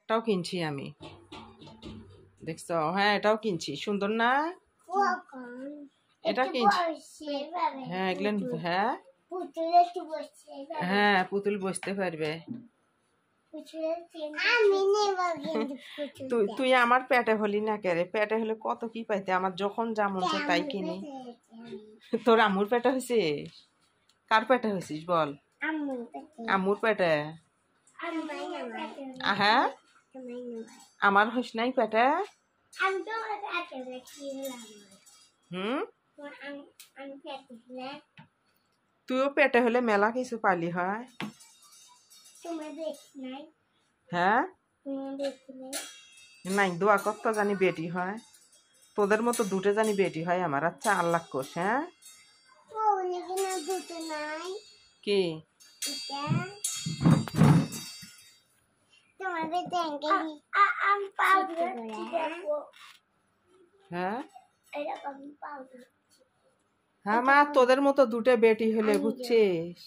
এটাও কিনছি আমি, দেখছো? হ্যাঁ, এটাও কিনছি, সুন্দর না? এটা কিনছি। হ্যাঁ, এগুলো হ্যাঁ হ্যাঁ, পুতুল বসতে পারবে। তুই আমার পেটে হলি না কে রে? পেটে হলে কত কি পাইতে, আমার যখন যা মন চায় তাই কিনি। তোর আম্মুর পেটে হয়েছিস? কার পেটে হয়েছিস বল? আম্মুর পেটে। হ্যাঁ, আমার হইস নাই পেটে? হুম, তুইও পেটে হলে মেলা কিছু পালি হয়। হ্যাঁ, নাই দোয়া কত জানি বেটি হয়, তোদের মতো দুটো জানি বেটি হয় আমার। আচ্ছা, আল্লাহ কোষ। হ্যাঁ, কি হ্যাঁ হ্যাঁ মা, তোদের মতো দুটো বেটি হলে বুঝছিস,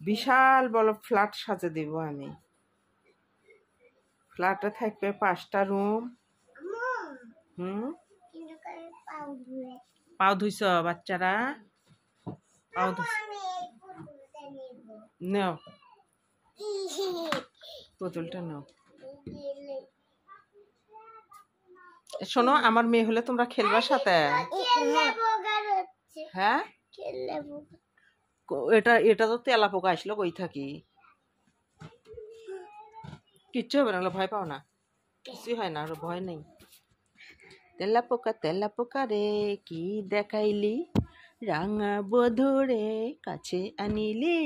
বিশাল বড় ফ্ল্যাট সাজে দিব আমি। ফ্ল্যাটে থাকবে 5টা রুম। পাও ধুইছ বাচ্চারা? পাও নাও, পুতুলটা নাও। শোনো, আমার মেয়ে হলে তোমরা খেলবার সাথে? হ্যাঁ, এটা তো তেলা পোকা আসলো কই থাকি, কিচ্ছু হবে না, ভয় পাও না, কিছুই হয় না, আর ভয় নেই। তেলা পোকা রে কি দেখাইলি, রাঙা বধুরে কাছে আনিলি।